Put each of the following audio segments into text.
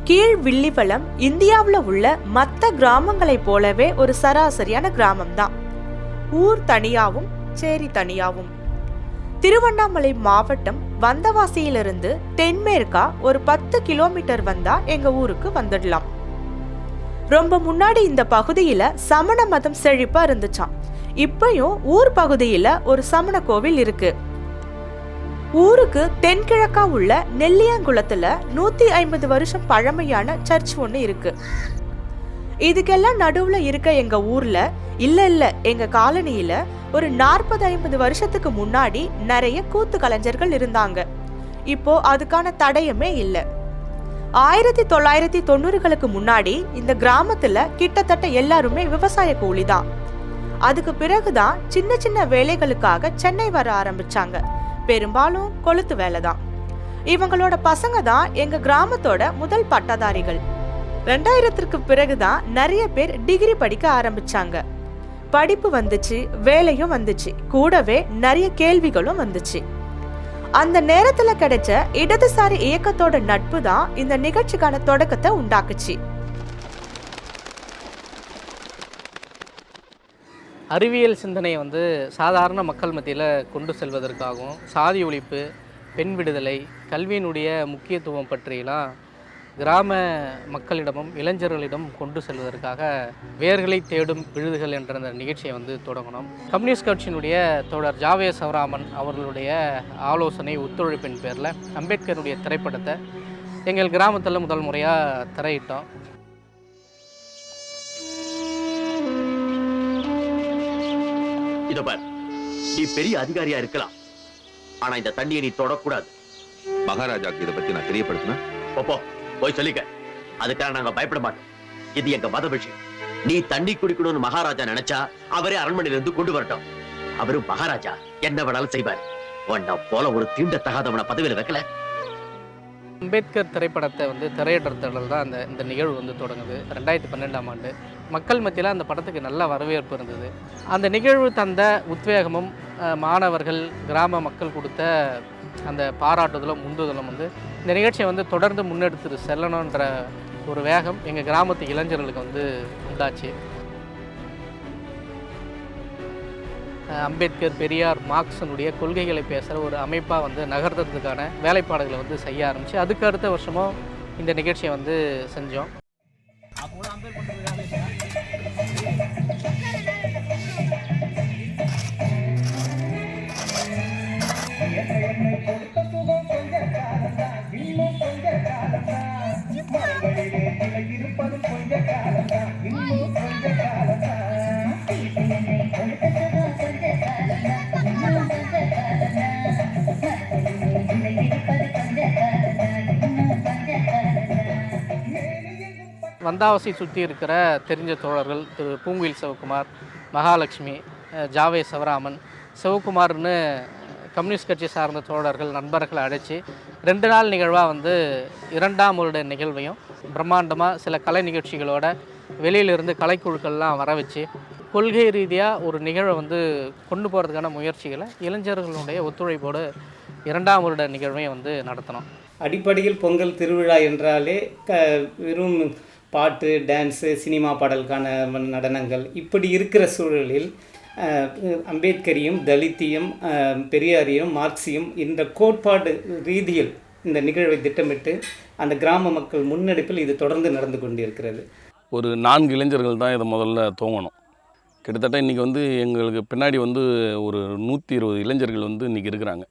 கீழ் வில்லிவளம் இந்தியாவில் உள்ள மற்ற கிராமங்களைப் போலவே ஒரு சராசரியான கிராமம்தான். ஊர் தனியாவும் சேரி தனியாவும். திருவண்ணாமலை மாவட்டம் வந்தவாசியிலிருந்து தென்மேற்கா ஒரு 10 கிலோமீட்டர் வந்தா எங்க ஊருக்கு வந்துடலாம். ரொம்ப முன்னாடி இந்த பகுதியில சமண மதம் செழிப்பா இருந்துச்சாம். இப்பயும் ஊர் பகுதியில ஒரு சமண கோவில் இருக்கு. ஊருக்கு தென்கிழக்கா உள்ள நெல்லியாங்குளத்துல 150 வருஷம் பழமையான சர்ச் ஒண்ணு இருக்கு. இதுக்கெல்லாம் நடுவுல இருக்க எங்க ஊர்ல இல்ல எங்க காலனியில ஒரு 40-50 வருஷத்துக்கு முன்னாடி நிறைய கூத்து கலைஞர்கள் இருந்தாங்க. இப்போ அதுக்கான தடயமே இல்லை. 1990களுக்கு முன்னாடி இந்த கிராமத்துல கிட்டத்தட்ட எல்லாருமே விவசாய கூலிதான். அதுக்கு பிறகுதான் சின்ன சின்ன வேலைகளுக்காக சென்னை வர ஆரம்பிச்சாங்க. பெரும்பாலும் கொளுத்து வேலை தான். இவங்களோட பசங்க தான் எங்க கிராமத்தோட முதல் பட்டதாரிகள். 2000க்கு பிறகுதான் நிறைய பேர் டிகிரி படிக்க ஆரம்பிச்சாங்க. படிப்பு வந்துச்சு, வேலையும் வந்துச்சு, கூடவே நிறைய கேள்விகளும் வந்துச்சு. அந்த நேரத்துல கிடைச்ச இடதுசாரி இயக்கத்தோட நட்பு தான் இந்த நிகழ்ச்சிக்கான தொடக்கத்தை உண்டாக்குச்சு. அறிவியல் சிந்தனையை சாதாரண மக்கள் மத்தியில் கொண்டு செல்வதற்காகவும் சாதி ஒழிப்பு, பெண் விடுதலை, கல்வியினுடைய முக்கியத்துவம் பற்றியெல்லாம் கிராம மக்களிடமும் இளைஞர்களிடம் கொண்டு செல்வதற்காக வேர்களை தேடும் விழுதுகள் என்ற அந்த நிகழ்ச்சியை தொடங்கணும். கம்யூனிஸ்ட் கட்சியினுடைய தோழர் ஜாவே சவராமன் அவர்களுடைய ஆலோசனை ஒத்துழைப்பின் பேரில் அம்பேத்கருடைய திரைப்படத்தை எங்கள் கிராமத்தில் முதல் முறையாக திரையிட்டோம். இதோ பார், நீ பெரிய அதிகாரியா இருக்கலாம், ஆனா இந்த தண்ணியை நீ தொடக்கூடாது. மகாராஜாக்கு இதை பத்தி நான் தெரியப்படுத்தினா போய் சொல்லிக்க. அதுக்காக நாங்க பயப்பட மாட்டோம். இது எங்க மத விஷயம். நீ தண்ணி குடிக்கணும்னு மகாராஜா நினைச்சா அவரே அரண்மனையில இருந்து கொண்டு வரட்டும். அவரு மகாராஜா என்ன வேணாலும் செய்வார். உன்ன போல ஒரு தீண்ட தகாதவனை பதவியில வைக்கல. அம்பேத்கர் திரைப்படத்தை திரையிடறதுல தான் இந்த நிகழ்வு தொடங்குது. 2012ஆம் ஆண்டு மக்கள் மத்தியில் அந்த படத்துக்கு நல்ல வரவேற்பு இருந்தது. அந்த நிகழ்வு தந்த உத்வேகமும் மாணவர்கள், கிராம மக்கள் கொடுத்த அந்த பாராட்டுதலும் உந்துதலும் இந்த நிகழ்ச்சியை தொடர்ந்து முன்னெடுத்து செல்லணுன்ற ஒரு வேகம் எங்கள் கிராமத்து இளைஞர்களுக்கு உண்டாச்சு. அம்பேத்கர், பெரியார், மார்க்சனுடைய கொள்கைகளை பேசுகிற ஒரு அமைப்பாக நகர்த்துறதுக்கான வேலைப்பாடுகளை செய்ய ஆரம்பிச்சு அதுக்கு அடுத்த வருஷமும் இந்த நிகழ்ச்சியை செஞ்சோம். வந்தாவசி சுற்றி இருக்கிற தெரிஞ்ச தோழர்கள் திரு பூங்குயில் சிவகுமார், மகாலட்சுமி, ஜாவே சவராமன், சிவகுமார்னு கம்யூனிஸ்ட் கட்சி சார்ந்த தோழர்கள், நண்பர்களை அழைச்சி 2 நாள் நிகழ்வாக 2ஆம் வருட நிகழ்வையும் பிரம்மாண்டமாக சில கலை நிகழ்ச்சிகளோட வெளியிலிருந்து கலைக்குழுக்கள்லாம் வர வச்சு கொள்கை ரீதியாக ஒரு நிகழ்வை கொண்டு போகிறதுக்கான முயற்சிகளை இளைஞர்களுடைய ஒத்துழைப்போடு 2ஆம் வருட நிகழ்வையும் நடத்தணும். அடிப்படையில் பொங்கல் திருவிழா என்றாலே வெறும் பாட்டு, டான்ஸு, சினிமா பாடலுக்கான நடனங்கள் இப்படி இருக்கிற சூழலில் அம்பேத்கரையும், தலித்தையும், பெரியாரையும், மார்க்சியும் இந்த கோட்பாடு ரீதியில் இந்த நிகழ்வை திட்டமிட்டு அந்த கிராம மக்கள் முன்னெடுப்பில் இது தொடர்ந்து நடந்து கொண்டிருக்கிறது. ஒரு 4 இளைஞர்கள் தான் இதை முதல்ல துவங்கணும். கிட்டத்தட்ட இன்றைக்கி எங்களுக்கு பின்னாடி ஒரு 120 இளைஞர்கள் இன்றைக்கி இருக்கிறாங்க.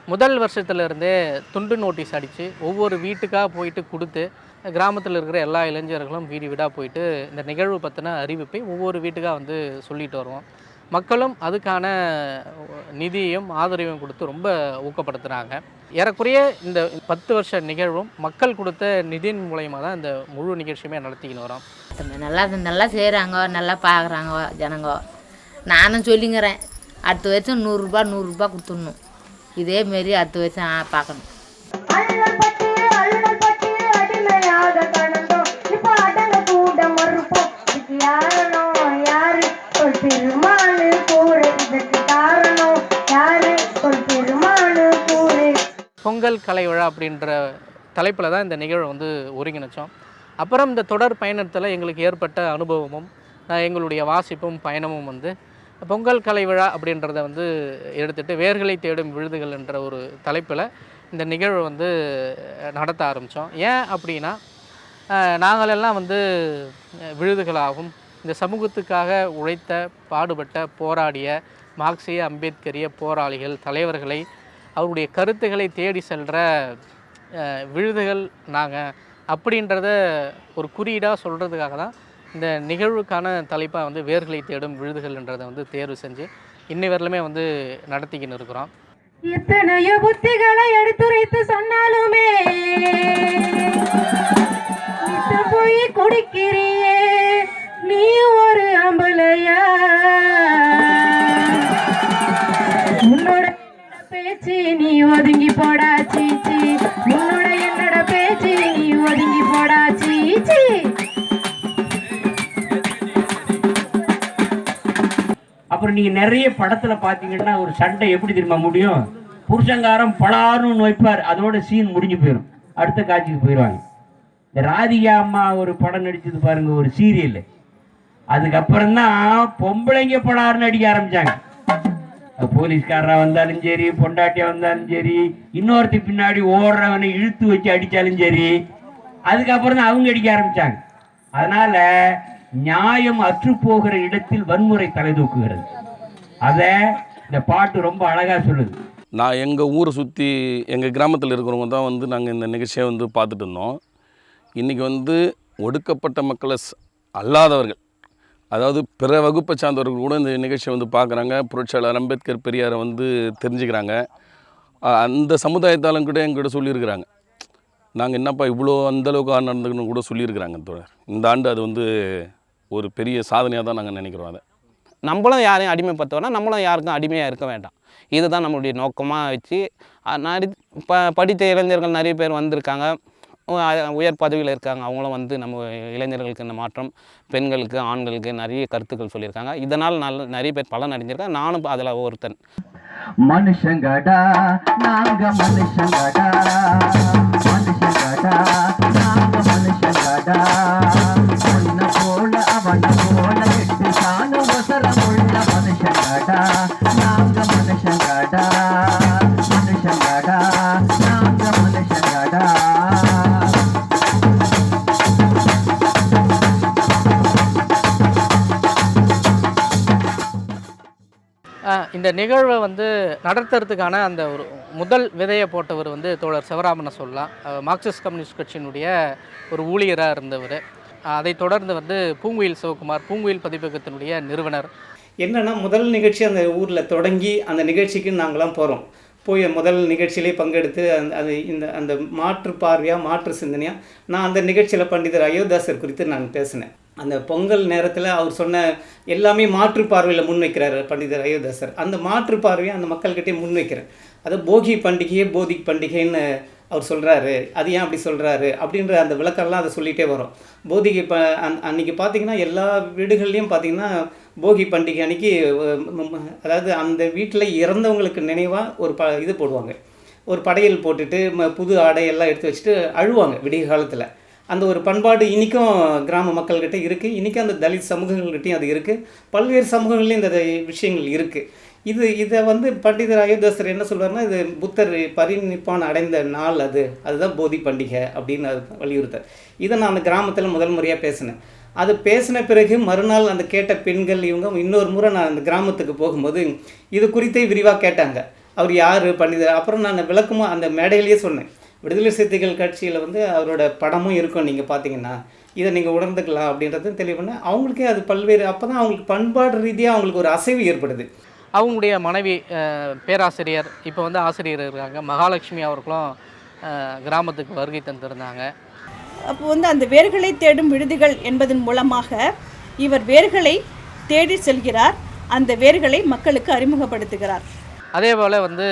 முதல் வருஷத்துலேருந்தே துண்டு நோட்டீஸ் அடித்து ஒவ்வொரு வீட்டுக்காக போயிட்டு கொடுத்து கிராமத்தில் இருக்கிற எல்லா இளைஞர்களும் வீடு வீடாக போயிட்டு இந்த நிகழ்வு பற்றின அறிவிப்பை ஒவ்வொரு வீட்டுக்காக சொல்லிட்டு வருவோம். மக்களும் அதுக்கான நிதியையும் ஆதரவையும் கொடுத்து ரொம்ப ஊக்கப்படுத்துகிறாங்க. ஏறக்குறைய இந்த 10 வருஷ நிகழ்வும் மக்கள் கொடுத்த நிதியின் மூலயமா தான் இந்த முழு நிகழ்ச்சியுமே நடத்திக்கின்னு வரோம். நல்லா செய்கிறாங்க, நல்லா பார்க்குறாங்க ஜனங்க. நானும் சொல்லிங்கிறேன், அடுத்த வருஷம் 100 ரூபா கொடுத்துடணும். இதேமாரி அடுத்த வருஷம் பார்க்கணும். பொங்கல் கலை விழா அப்படின்ற தலைப்பில் தான் இந்த நிகழ்வை வந்து ஒருங்கிணைச்சோம். அப்புறம் இந்த தொடர் பயணத்தில் எங்களுக்கு ஏற்பட்ட அனுபவமும் எங்களுடைய வாசிப்பும் பயணமும் வந்து பொங்கல் கலை விழா அப்படின்றத வந்து எடுத்துகிட்டு வேர்களை தேடும் விழுதுகள் என்ற ஒரு தலைப்பில் இந்த நிகழ்வை வந்து நடத்த ஆரம்பித்தோம். ஏன் அப்படின்னா நாங்களெல்லாம் வந்து விழுதுகளாகவும் இந்த சமூகத்துக்காக உழைத்த பாடுபட்ட போராடிய மார்க்சிய அம்பேத்கரிய போராளிகள் தலைவர்களை அவருடைய கருத்துக்களை தேடி செல்கிற விழுதுகள் நாங்கள் அப்படின்றத ஒரு குறியீடாக சொல்கிறதுக்காக தான் இந்த நிகழ்வுக்கான தலைப்பாக வந்து வேர்களை தேடும் விழுதுகள்ன்றதை வந்து தேர்வு செஞ்சு இன்னி வரலுமே வந்து நடத்திக்கின்னு இருக்கிறோம். எத்தனையோ புத்திகளை எடுத்துரைத்து சொன்னாலுமே போய் குடிக்கிறியே நீ ஒரு அம்பலையா, உன்னோட பேச்சு நீ ஒதுங்கி போடா சீச்சி, உன்னோட என்னோட பேச்சு நீ ஒதுங்கி போடா சீச்சி. அப்புறம் நீங்கள் நிறைய படத்தில் பார்த்தீங்கன்னா ஒரு சண்டை எப்படி தெரியுமா முடியும், புருஷங்காரம் பலாருன்னு வைப்பார், அதோட சீன் முடிஞ்சு போயிடும், அடுத்த காட்சிக்கு போயிடுவாங்க. இந்த ராதிகா அம்மா ஒரு படம் நடிச்சது பாருங்க, ஒரு சீரியல், அதுக்கப்புறம் தான் பொம்பளைங்க பலாருன்னு அடிக்க ஆரம்பிச்சாங்க. போலீஸ்காரராக வந்தாலும் சரி, பொண்டாட்டியாக வந்தாலும் சரி, இன்னொருத்தி பின்னாடி ஓடுறவனை இழுத்து வச்சு அடித்தாலும் சரி, அதுக்கப்புறம் தான் அவங்க அடிக்க ஆரம்பித்தாங்க. அதனால் நியாயம் அற்றுப்போகிற இடத்தில் வன்முறை தலை தூக்குகிறது. அதை இந்த பாட்டு ரொம்ப அழகாக சொல்லுது. நான் எங்கள் ஊரை சுற்றி எங்கள் கிராமத்தில் இருக்கிறவங்க தான் வந்து நாங்கள் இந்த நிகழ்ச்சியை வந்து பார்த்துட்டு இருந்தோம். இன்றைக்கி வந்து ஒடுக்கப்பட்ட மக்களை அல்லாதவர்கள், அதாவது பிற வகுப்பை சார்ந்தவர்கள் கூட இந்த நிகழ்ச்சியை வந்து பார்க்குறாங்க. புரட்சியாளர் அம்பேத்கர் பெரியாரை வந்து தெரிஞ்சுக்கிறாங்க. அந்த சமுதாயத்தாலும் கூட எங்கிட்ட சொல்லியிருக்கிறாங்க, நாங்கள் என்னப்பா இவ்வளோ அந்தளவுக்கு நடந்துக்கணும் கூட சொல்லியிருக்கிறாங்க தோழர். இந்த ஆண்டு அது வந்து ஒரு பெரிய சாதனையாக தான் நாங்கள் நினைக்கிறோம். அதை நம்மளும் யாரையும் அடிமைப்படுத்தோன்னா நம்மளும் யாருக்கும் அடிமையாக இருக்க வேண்டாம். இதுதான் நம்மளுடைய நோக்கமாக வச்சு படித்த இளைஞர்கள் நிறைய பேர் வந்திருக்காங்க, உயர் பதவியில் இருக்காங்க. அவங்களும் வந்து நம்ம இளைஞர்களுக்கு இந்த மாற்றம், பெண்களுக்கு ஆண்களுக்கு நிறைய கருத்துக்கள் சொல்லியிருக்காங்க. இதனால் நிறைய பேர் பலன் அடைஞ்சிருக்காங்க. நானும் அதில் ஒருத்தன். மனுஷங்கடா நாங்க மனுஷங்கடா, மனுஷங்கடா நாங்க மனுஷங்கடா, உன்னை போல அவனை போல எட்டு சாணு அவசரம் உள்ள மனுஷங்கடா நாங்க மனுஷங்கடா, மனுஷங்கடா நாங்க மனுஷங்கடா. இந்த நிகழ்வை வந்து நடத்துறதுக்கான அந்த ஒரு முதல் விதையை போட்டவர் வந்து தோழர் சிவராமனை சொல்லலாம். மார்க்சிஸ்ட் கம்யூனிஸ்ட் கட்சியினுடைய ஒரு ஊழியராக இருந்தவர். அதைத் தொடர்ந்து வந்து பூங்குயில் சிவகுமார், பூங்குயில் பதிப்பகத்தினுடைய நிறுவனர். என்னென்னா முதல் நிகழ்ச்சி அந்த ஊரில் தொடங்கி அந்த நிகழ்ச்சிக்கு நாங்களாம் போகிறோம். போய் முதல் நிகழ்ச்சியிலே பங்கெடுத்து அந்த மாற்று பார்வையாக மாற்று சிந்தனையாக நான் அந்த நிகழ்ச்சியில் பண்டிதர் அயோத்திதாசர் குறித்து நான் பேசினேன். அந்த பொங்கல் நேரத்தில் அவர் சொன்ன எல்லாமே மாற்று பார்வையில் முன்வைக்கிறார் பண்டிதர் அயோத்திதாசர். அந்த மாற்று பார்வையை அந்த மக்கள்கிட்டே முன்வைக்கிறேன். அது போகி பண்டிகையே போதி பண்டிகைன்னு அவர் சொல்கிறாரு. அது ஏன் அப்படி சொல்கிறாரு அப்படின்ற அந்த விளக்கெல்லாம் அதை சொல்லிகிட்டே வரும். போதிகை அன்றைக்கி பார்த்திங்கன்னா எல்லா வீடுகள்லேயும் பார்த்திங்கன்னா போகி பண்டிகை அன்றைக்கி அதாவது அந்த வீட்டில் இறந்தவங்களுக்கு நினைவாக ஒரு இது போடுவாங்க, ஒரு படையல் போட்டுட்டு புது ஆடை எல்லாம் எடுத்து வச்சுட்டு அழுவாங்க விடிய காலத்தில். அந்த ஒரு பண்பாடு இன்றைக்கும் கிராம மக்கள்கிட்ட இருக்குது. இன்றைக்கும் அந்த தலித் சமூகங்கள்கிட்டையும் அது இருக்குது. பல்வேறு சமூகங்கள்லேயும் இந்த விஷயங்கள் இருக்குது. இதை வந்து பண்டிதர் அயோத்திதாசர் என்ன சொல்வார்னா, இது புத்தர் பரிநிப்பான் அடைந்த நாள், அதுதான் போதி பண்டிகை அப்படின்னு அது வலியுறுத்தார். இதை நான் அந்த கிராமத்தில் முதல் முறையாக பேசினேன். அது பேசின பிறகு மறுநாள் அந்த கேட்ட பெண்கள் இவங்க இன்னொரு முறை நான் அந்த கிராமத்துக்கு போகும்போது இது குறித்தே விரிவாக கேட்டாங்க. அவர் யார் பண்டிதர். அப்புறம் நான் விளக்கமாக அந்த மேடையிலேயே சொன்னேன், விடுதலை சிறுத்தைகள் கட்சியில் வந்து அவரோட படமும் இருக்கும், நீங்கள் பார்த்தீங்கன்னா இதை நீங்கள் உணர்ந்துக்கலாம் அப்படின்றதும் தெளிவுன்னு அவங்களுக்கே அது பல்வேறு. அப்போ தான் அவங்களுக்கு பண்பாடு ரீதியாக அவங்களுக்கு ஒரு அசைவு ஏற்படுது. அவங்களுடைய மனைவி பேராசிரியர், இப்போ வந்து ஆசிரியர் இருக்காங்க, மகாலட்சுமி அவர்களும் கிராமத்துக்கு வருகை தந்திருந்தாங்க. அப்போ வந்து அந்த வேர்களை தேடும் விடுதிகள் என்பதன் மூலமாக இவர் வேர்களை தேடி செல்கிறார், அந்த வேர்களை மக்களுக்கு அறிமுகப்படுத்துகிறார். அதே போல் வந்து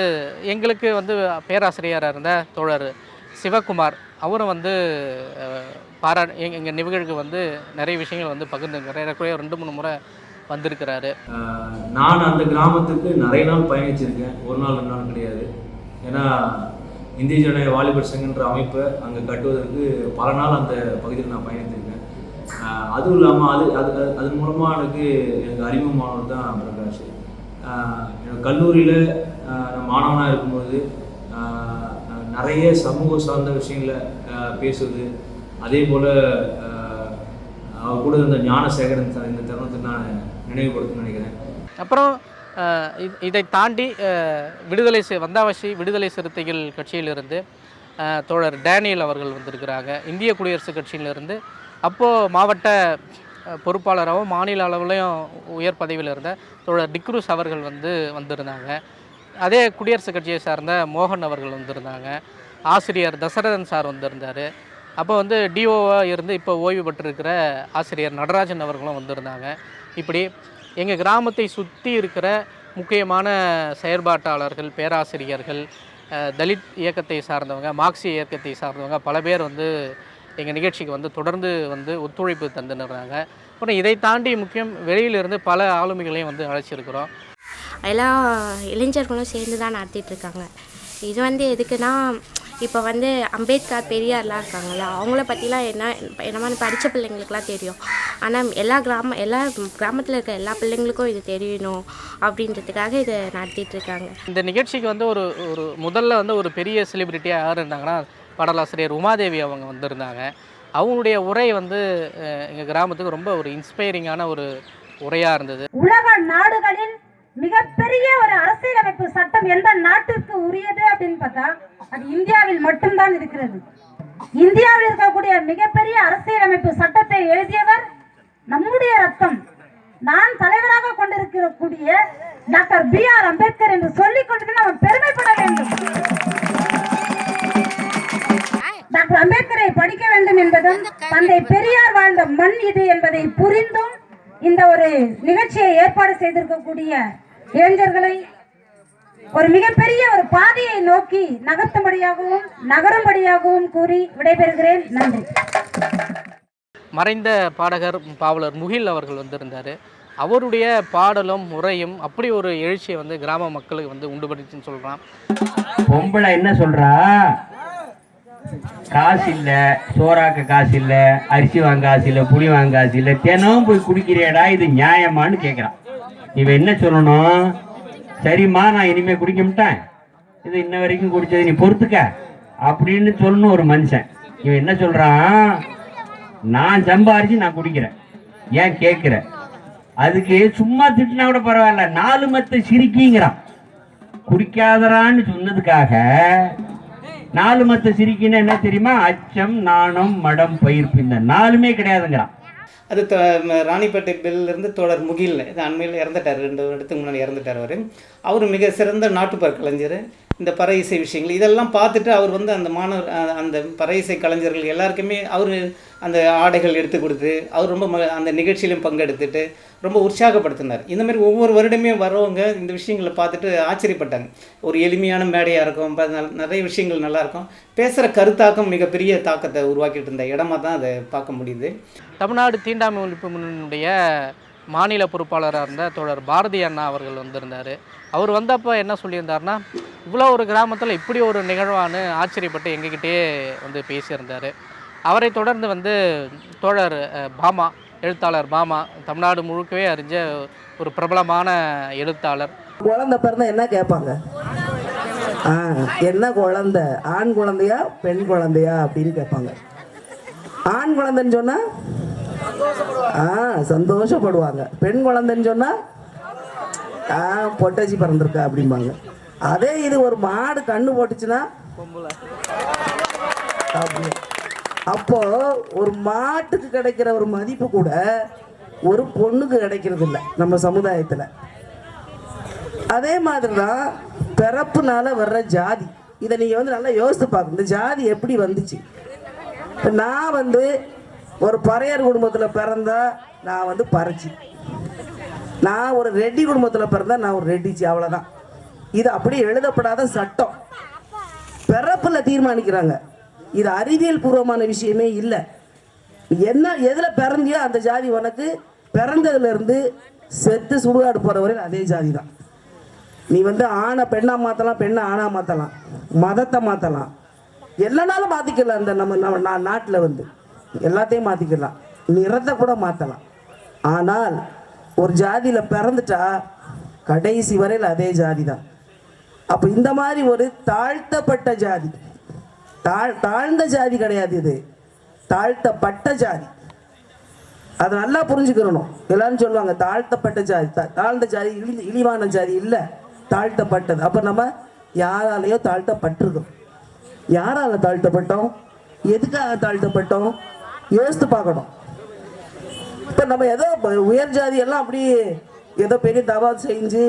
எங்களுக்கு வந்து பேராசிரியராக இருந்த தோழர் சிவகுமார், அவரும் வந்து எங்கள் நிகழ்வுக்கு வந்து நிறைய விஷயங்கள் வந்து பகிர்ந்துக்கிறார். எனக்குரிய 2-3 முறை வந்திருக்கிறாரு. நான் அந்த கிராமத்துக்கு நிறைய நாள் பயணிச்சிருக்கேன், ஒரு நாள் 2 நாள் கிடையாது. ஏன்னா இந்திய ஜனநாயக வாலிபர் சங்கன்ற அமைப்பை அங்கே கட்டுவதற்கு பல நாள் அந்த பகுதியில் நான் பயணித்திருக்கேன். அதுவும் இல்லாமல் அது மூலமாக எனக்கு அறிமுகமானது தான் பிரகாஷ். எனக்கு கல்லூரியில் நான் மாணவனாக இருக்கும்போது நிறைய சமூக சார்ந்த விஷயங்களை பேசுவது, அதே போல் அவர் கூட இருந்த ஞானசேகரன் இந்த தருணத்தை நான் நினைவுபடுத்தணும்னு நினைக்கிறேன். அப்புறம் இதை தாண்டி வந்தாவசி விடுதலை சிறுத்தைகள் கட்சியிலிருந்து தோழர் டேனியல் அவர்கள் வந்திருக்கிறாங்க. இந்திய குடியரசுக் கட்சியிலிருந்து அப்போது மாவட்ட பொறுப்பாளராகவும் மாநில அளவுலையும் உயர் பதவியில் இருந்த தோழர் டிக்ரூஸ் அவர்கள் வந்திருந்தாங்க. அதே குடியரசுக் கட்சியை சார்ந்த மோகன் அவர்கள் வந்திருந்தாங்க. ஆசிரியர் தசரதன் சார் வந்திருந்தார். அப்போ டிஓவாக இருந்து இப்போ ஓய்வு பெற்றிருக்கிற ஆசிரியர் நடராஜன் அவர்களும் வந்திருந்தாங்க. இப்படி எங்கள் கிராமத்தை சுற்றி இருக்கிற முக்கியமான செயற்பாட்டாளர்கள், பேராசிரியர்கள், தலித் இயக்கத்தை சார்ந்தவங்க, மார்க்சிய இயக்கத்தை சார்ந்தவங்க பல பேர் எங்கள் நிகழ்ச்சிக்கு தொடர்ந்து ஒத்துழைப்பு தந்துடுறாங்க. அப்புறம் இதை தாண்டி முக்கியம் வெளியிலிருந்து பல ஆளுமைகளையும் அழைச்சிருக்கிறோம். எல்லா இளைஞர்களும் சேர்ந்து தான் நடத்திட்டுருக்காங்க. இது எதுக்குன்னா, இப்போ அம்பேத்கர் பெரியார்லாம் இருக்காங்கள்ல, அவங்கள பற்றிலாம் என்ன மாதிரி படித்த பிள்ளைங்களுக்குலாம் தெரியும். ஆனால் எல்லா கிராமத்தில் இருக்க எல்லா பிள்ளைங்களுக்கும் இது தெரியணும் அப்படின்றதுக்காக இதை நடத்திட்டுருக்காங்க. இந்த நிகழ்ச்சிக்கு ஒரு முதல்ல ஒரு பெரிய செலிபிரிட்டியாக யார் இருந்தாங்கன்னா, பாடலாசிரியர் உமாதேவி அவங்க வந்திருந்தாங்க. அவங்களுடைய உரை எங்கள் கிராமத்துக்கு ரொம்ப ஒரு இன்ஸ்பைரிங்கான ஒரு உரையாக இருந்தது. உலக நாடுகளில் மிகப்பெரிய ஒரு அரசியலமைப்பு சட்டம் எந்த நாட்டிற்கு உரியது அப்படின்னு பார்த்தா அது இந்தியாவில் மட்டும்தான் இருக்கிறது. இந்தியாவில் இருக்கக்கூடிய மிகப்பெரிய அரசியலமைப்பு சட்டத்தை எழுதியவர் நம்முடைய ரத்தம், நான் தலைவராக கொண்டிருக்கக்கூடிய டாக்டர் B.R. அம்பேத்கர் என்று சொல்லிக் கொண்டு நாம் பெருமைப்பட வேண்டும். டாக்டர் அம்பேத்கரை படிக்க வேண்டும் என்பதும் தந்தை பெரியார் வாழ்ந்த மண் இது என்பதை புரிந்தும் இந்த ஒரு நிகழ்ச்சியை ஏற்பாடு செய்திருக்கக்கூடிய இளைஞர்களை ஒரு மிகப்பெரிய ஒரு பாதையை நோக்கி நகரும்படியாகவும் கூறி விடைபெறுகிறேன். நன்றி. மறைந்த பாடகர் பாவலர் முகில் அவர்கள் வந்திருந்தார். அவருடைய பாடலும் முறையும் அப்படி ஒரு எழுச்சியை கிராம மக்களுக்கு உண்டுபடுத்தின்னு சொல்கிறான். பொம்பளை என்ன சொல்கிறா, காசு இல்லை, சோறாக்க காசு இல்லை, அரிசி வாங்க காசு இல்லை, புளி வாங்க காசு இல்லை, தினம் போய் குடிக்கிறியடா, இது நியாயமானு கேட்குறான். இவன் என்ன சொல்லணும், சரிம்மா நான் இனிமேல் குடிக்க மாட்டேன், இது இன்ன வரைக்கும் குடிச்சது நீ பொறுத்துக்க அப்படின்னு சொல்லணும் ஒரு மனுஷன். இவன் என்ன சொல்கிறான், நான் சம்பாரிச்சு நான் குடிக்கிறேன், ஏன் கேட்குற, அதுக்கு சும்மா திட்டினா கூட பரவாயில்ல, 4 மத்த சிரிக்கிங்கிறான். குடிக்காதரான்னு சொன்னதுக்காக 4 மத்த சிரிக்கின்னு என்ன தெரியுமா, அச்சம், நாணம், மடம், பயிர்ப்பு, இந்த 4மே கிடையாதுங்கிறான். அது ராணிப்பேட்டை பில்லிருந்து தோழர் முகில், இது அண்மையில் இறந்துட்டார், 2 வருடத்துக்கு முன்னாடி இறந்துட்டார். அவர் மிக சிறந்த நாட்டுப்புற கலைஞர். இந்த பறை இசை விஷயங்கள் இதெல்லாம் பார்த்துட்டு அவர் அந்த மாணவர் அந்த பறை இசை கலைஞர்கள் எல்லாருக்குமே அவர் அந்த ஆடைகள் எடுத்து கொடுத்து அவர் ரொம்ப அந்த நிகழ்ச்சியிலும் பங்கெடுத்துட்டு ரொம்ப உற்சாகப்படுத்தினார். இந்தமாதிரி ஒவ்வொரு வருடமே வரவங்க இந்த விஷயங்களை பார்த்துட்டு ஆச்சரியப்பட்டாங்க. ஒரு எளிமையான மேடையாக இருக்கும், நிறைய விஷயங்கள் நல்லாயிருக்கும், பேசுகிற கருத்தாக்கம் மிகப்பெரிய தாக்கத்தை உருவாக்கிட்டு இருந்த இடமா தான் அதை பார்க்க முடியுது. தமிழ்நாடு தீண்டாமை ஒழிப்பு முன்னணியுடைய மாநில பொறுப்பாளராக இருந்த தோழர் பாரதி அண்ணா அவர்கள் வந்திருந்தார். அவர் வந்தப்போ என்ன சொல்லியிருந்தார்னா, இவ்வளோ ஒரு கிராமத்தில் இப்படி ஒரு நிகழ்வானு ஆச்சரியப்பட்டு எங்ககிட்டே பேசியிருந்தார். அவரை தொடர்ந்து தோழர் பாமா, எழுத்தாளர் பாமா, தமிழ்நாடு முழுக்கவே அறிஞ்ச ஒரு பிரபலமான எழுத்தாளர். குழந்தை பிறந்தா என்ன கேட்பாங்க, என்ன குழந்தை, ஆண் குழந்தையா பெண் குழந்தையா அப்படின்னு கேட்பாங்க. ஆண் குழந்தைன்னு சொன்னா சந்தோஷப்படுவாங்க, பெண் குழந்தைன்னு சொன்னா பொட்டாச்சி பிறந்திருக்கா அப்படிம்பாங்க. அதே இது ஒரு மாடு கண்ணு போட்டுச்சுன்னா அப்போ ஒரு மாட்டுக்கு கிடைக்கிற ஒரு மதிப்பு கூட ஒரு பொண்ணுக்கு கிடைக்கிறது இல்லை நம்ம சமுதாயத்தில். அதே மாதிரி தான் பிறப்புனால வர்ற ஜாதி. இதை நீங்கள் நல்லா யோசித்து பார்க்கணும், இந்த ஜாதி எப்படி வந்துச்சு. நான் ஒரு பறையர் குடும்பத்தில் பிறந்தா நான் பறைச்சி, நான் ஒரு ரெட்டி குடும்பத்தில் பிறந்தா நான் ஒரு ரெட்டிச்சு, அவ்வளோதான். இது அப்படி எழுதப்படாத சட்டம், பிறப்பில் தீர்மானிக்கிறாங்க. இது அறிவியல் பூர்வமான விஷயமே இல்லை. என்ன எதில் பிறந்தியோ அந்த ஜாதி உனக்கு பிறந்ததுலேருந்து செத்து சுடுகாடு போகிற வரையில் அதே ஜாதி தான். நீ வந்து ஆணை பெண்ணாக மாற்றலாம், பெண்ணை ஆணாக மாற்றலாம், மதத்தை மாற்றலாம், எல்லானாலும் மாற்றிக்கலாம். இந்த நம்ம நாட்டில் வந்து எல்லாத்தையும் மாற்றிக்கலாம், நிறத்தை கூட மாற்றலாம். ஆனால் ஒரு ஜாதியில் பிறந்துட்டா கடைசி வரையில் அதே ஜாதி தான். அப்போ இந்த மாதிரி ஒரு தாழ்த்தப்பட்ட ஜாதி, தாழ்ந்த ஜாதி கிடையாது, இது தாழ்த்தப்பட்ட ஜாதி. அதை நல்லா புரிஞ்சுக்கிறணும். எல்லாரும் சொல்லுவாங்க தாழ்த்தப்பட்ட ஜாதி, தாழ்ந்த ஜாதி, இழிவான ஜாதி இல்லை, தாழ்த்தப்பட்டது. அப்போ நம்ம யாராலேயோ தாழ்த்தப்பட்டிருக்கோம். யாரால தாழ்த்தப்பட்டோம், எதுக்காக தாழ்த்தப்பட்டோம் யோசித்து பார்க்கணும். இப்போ நம்ம ஏதோ உயர் ஜாதியெல்லாம் அப்படி ஏதோ பெரிய தவா செஞ்சு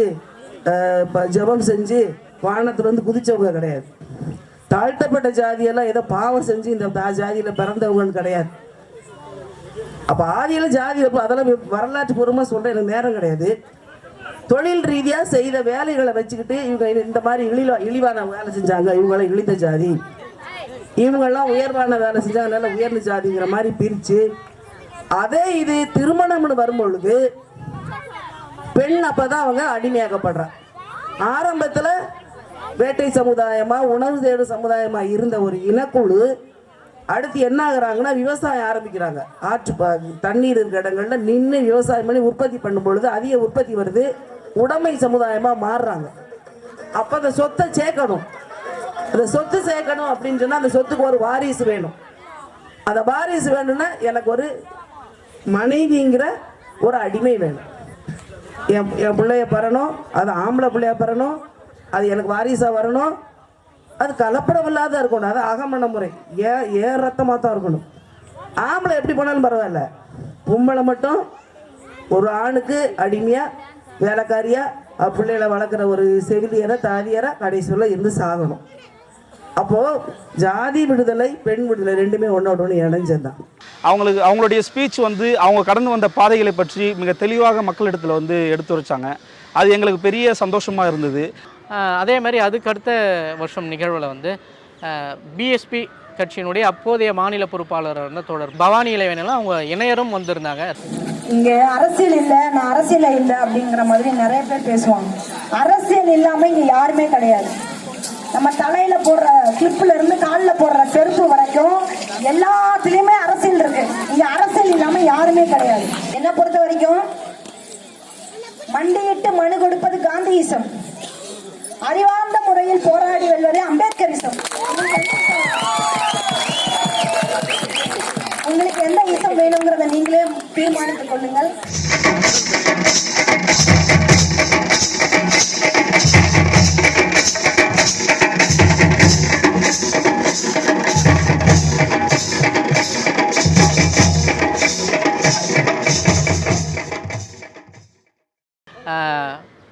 ஜபம் செஞ்சு வானத்துல வந்து குதிச்சவங்க கிடையாது. தாழ்த்தப்பட்ட ஜாதியெல்லாம் ஏதோ பாவம் செஞ்சு இந்த ஜாதியில் பிறந்தவங்கன்னு கிடையாது. அப்போ ஆதியில் ஜாதி அதெல்லாம் வரலாற்று பூர்வமாக சொல்கிற எனக்கு நேரம் கிடையாது. தொழில் ரீதியாக செய்த வேலைகளை வச்சுக்கிட்டு இவங்க இந்த மாதிரி இழிவான வேலை செஞ்சாங்க, இவங்களாம் இழிந்த ஜாதி, இவங்கெல்லாம் உயர்வான வேலை செஞ்சாங்கனால உயர்ந்த ஜாதிங்கிற மாதிரி பிரித்து, அதே இது திருமணம்னு வரும்பொழுது பெண் அப்போ தான் அவங்க அடிமையாக்கப்படுறாங்க. ஆரம்பத்தில் வேட்டை சமுதாயமாக உணவு தேடும் சமுதாயமாக இருந்த ஒரு இனக்குழு அடுத்து என்ன ஆகுறாங்கன்னா விவசாயம் ஆரம்பிக்கிறாங்க. தண்ணீர் இருக்கிற இடங்கள்ல நின்று விவசாயம் பண்ணி உற்பத்தி பண்ணும் பொழுது அதிக உற்பத்தி வருது, உடைமை சமுதாயமாக மாறுறாங்க. அப்போ அந்த சொத்தை சேர்க்கணும். அந்த சொத்து சேர்க்கணும் அப்படின்னு சொன்னால் அந்த சொத்துக்கு ஒரு வாரிசு வேணும். அந்த வாரிசு வேணும்னா எனக்கு ஒரு மனைவிங்கிற ஒரு அடிமை வேணும். என் பிள்ளைய பெறணும், அது ஆம்பளை பிள்ளைய பெறணும், அது எனக்கு வாரிசாக வரணும், அது கலப்படம் இல்லாத இருக்கணும், அது அகமண முறை, ஏன் ரத்தமாக தான் இருக்கணும். ஆம்பளை எப்படி போனாலும் பரவாயில்ல, பொம்பளை மட்டும் ஒரு ஆணுக்கு அடிமையாக வேலைக்காரியாக பிள்ளைகளை வளர்க்குற ஒரு செவிலியரை தாதியரை கடைசியில் இருந்து சாகணும். அப்போது ஜாதி விடுதலை பெண் விடுதலை ரெண்டுமே ஒன்றோட ஒன்று இணைஞ்சதுதான். அவங்களுடைய ஸ்பீச் வந்து அவங்க கடந்து வந்த பாதைகளை பற்றி மிக தெளிவாக மக்களிடத்தில் வந்து எடுத்து வச்சாங்க. அது எங்களுக்கு பெரிய சந்தோஷமாக இருந்தது. அதே மாதிரி அதுக்கு அடுத்த வருஷம் நிகழ்வில் வந்து பிஎஸ்பி கட்சியினுடைய அப்போதைய மாநில பொறுப்பாளர் இருந்த தோழர் பவானி இளைவனெல்லாம் அவங்க இணையரும் வந்திருந்தாங்க. இங்கே அரசியல் இல்லை, நான் அரசியல் இல்லை அப்படிங்கிற மாதிரி நிறைய பேர் பேசுவாங்க. அரசியல் இல்லாமல் இங்கே யாருமே கிடையாது. நம்ம தலையில போடுற கிளிப்ல இருந்து காலில் போடுற செருப்பு வரைக்கும் எல்லாத்துலேயுமே அரசியல் இருக்கு. இங்கே அரசியல் இல்லாமல் யாருமே கிடையாது. என்னை பொறுத்த வரைக்கும் மண்டியிட்டு மனு கொடுப்பது காந்தியிசம், அறிவார்ந்த முறையில் போராடி வெல்வது அம்பேத்கரிசம். உங்களுக்கு எந்த இசம் வேணுங்கிறத நீங்களே தீர்மானித்துக் கொள்ளுங்கள்.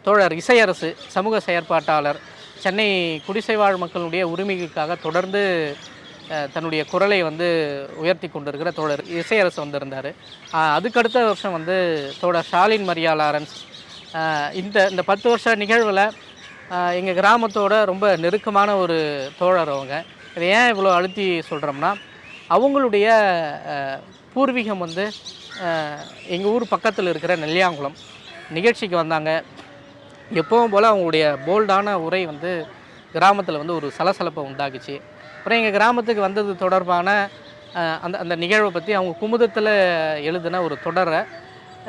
தோழர் இசையரசு சமூக செயற்பாட்டாளர், சென்னை குடிசைவாழ் மக்களுடைய உரிமைகளுக்காக தொடர்ந்து தன்னுடைய குரலை வந்து உயர்த்தி கொண்டிருக்கிற தோழர் இசையரசு வந்திருந்தார். அதுக்கடுத்த வருஷம் வந்து தோழர் ஷாலின் மரியா லாரன்ஸ். இந்த 10 வருஷ நிகழ்வில் எங்கள் கிராமத்தோட ரொம்ப நெருக்கமான ஒரு தோழர் அவங்க. இதை ஏன் இவ்வளோ அழுத்தி சொல்கிறோம்னா, அவங்களுடைய பூர்வீகம் வந்து எங்கள் ஊர் பக்கத்தில் இருக்கிற நெல்லியாங்குளம். நிகழ்ச்சிக்கு வந்தாங்க. எப்பவும் போல் அவங்களுடைய போல்டான உரை வந்து கிராமத்தில் வந்து ஒரு சலசலப்பை உண்டாக்குச்சு. அப்புறம் எங்கள் கிராமத்துக்கு வந்தது தொடர்பான அந்த நிகழ்வை பற்றி அவங்க குமுதத்தில் எழுதின ஒரு தொடரை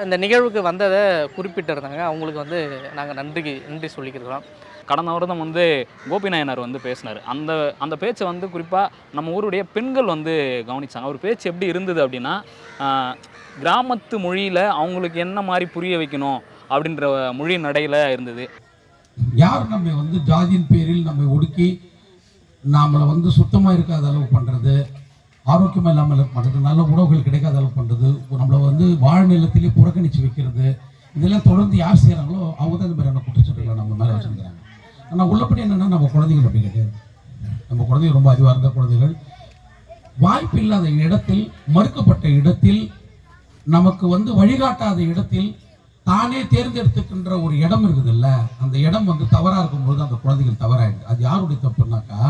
இந்த நிகழ்வுக்கு வந்ததை குறிப்பிட்டிருந்தாங்க. அவங்களுக்கு வந்து நாங்கள் நன்றி சொல்லிக்கிறோம். கடந்த வருடம் வந்து கோபிநாயனார் வந்து பேசினார். அந்த பேச்சை வந்து குறிப்பாக நம்ம ஊருடைய பெண்கள் வந்து கவனித்தாங்க. அவர் பேச்சு எப்படி இருந்தது அப்படின்னா, கிராமத்து மொழியில் அவங்களுக்கு என்ன மாதிரி புரிய வைக்கணும் அப்படின்ற மொழி நடையில் இருந்தது. யார் நம்ம வந்து ஜாதியின் பேரில் நம்ம ஒடுக்கி நம்மளை வந்து சுத்தமாக இருக்காத அளவு பண்ணுறது, ஆரோக்கியமாக இல்லாமல் பண்ணுறது, நல்ல உணவுகள் கிடைக்காத அளவு பண்ணுறது, நம்மளை வந்து வாழ்நிலத்திலே புறக்கணித்து வைக்கிறது, இதெல்லாம் தொடர்ந்து யார் செய்கிறாங்களோ அவங்க தான் இந்த மாதிரியான குற்றச்சாட்டுகளை நம்ம மேலே வச்சுருக்கிறாங்க. ஆனால் உள்ளபடி என்னென்னா நம்ம குழந்தைகள் அப்படி கிடையாது. நம்ம குழந்தைகள் ரொம்ப அறிவார்ந்த குழந்தைகள். வாய்ப்பு இல்லாத இடத்தில், மறுக்கப்பட்ட இடத்தில், நமக்கு வந்து வழிகாட்டாத இடத்தில் தானே தேர்ந்தெடுத்துக்கின்ற ஒரு இடம் இருக்குதுல்ல, அந்த இடம் வந்து தவறாக இருக்கும்போது அந்த குழந்தைகள் தவறாயிடுது. அது யாருடைய தப்புனாக்கா,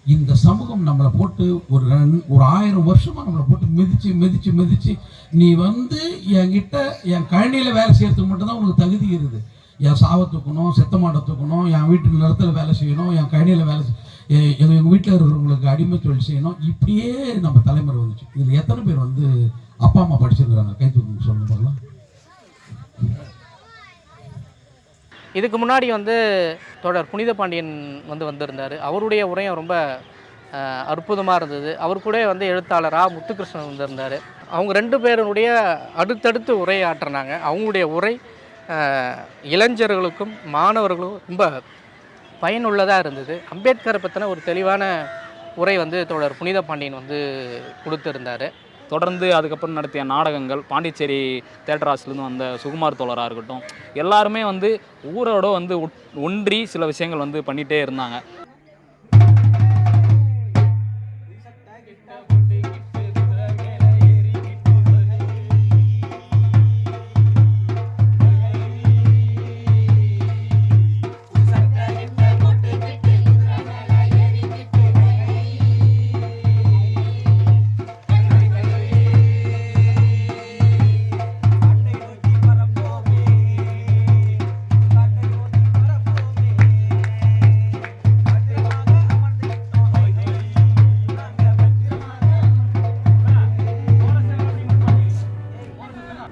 இந்த சமூகம் நம்மளை போட்டு ஒரு 1000 வருஷமாக நம்மளை போட்டு மிதிச்சு நீ வந்து என்கிட்ட என் கழனியில் வேலை செய்யறதுக்கு மட்டும்தான் உனக்கு தகுதி இருக்குது, என் சாவை தூக்கணும், செத்த மாட்டை தூக்கணும், என் வீட்டு நிலத்தில் வேலை செய்யணும், என் கழனியில் வேலை எங்கள் வீட்டில் இருக்கிறவங்களுக்கு அடிமை தொழில் செய்யணும். இப்படியே நம்ம தலைமுறை வந்துச்சு. இதில் எத்தனை பேர் வந்து அப்பா அம்மா படிச்சிருக்கிறாங்க? கை தூக்கணும் சொல்லுங்க பார்க்கலாம். இதுக்கு முன்னாடி வந்து தொடர் புனித பாண்டியன் வந்திருந்தார். அவருடைய உரையும் ரொம்ப அற்புதமாக இருந்தது. அவர் கூட வந்து எழுத்தாளராக முத்துகிருஷ்ணன் வந்திருந்தார். அவங்க 2 பேருடைய அடுத்தடுத்து உரையாற்றினாங்க. அவங்களுடைய உரை இளைஞர்களுக்கும் மாணவர்களுக்கும் ரொம்ப பயனுள்ளதாக இருந்தது. அம்பேத்கரை பற்றின ஒரு தெளிவான உரை வந்து தொடர் புனித பாண்டியன் கொடுத்துருந்தார். தொடர்ந்து அதுக்கப்புறம் நடத்திய நாடகங்கள், பாண்டிச்சேரி தேட்டர் ஹாஸ்லேருந்து வந்த சுகுமார் தோழராக இருக்கட்டும், எல்லாருமே வந்து ஊரோட வந்து ஒன்றி சில விஷயங்கள் வந்து பண்ணிகிட்டே இருந்தாங்க.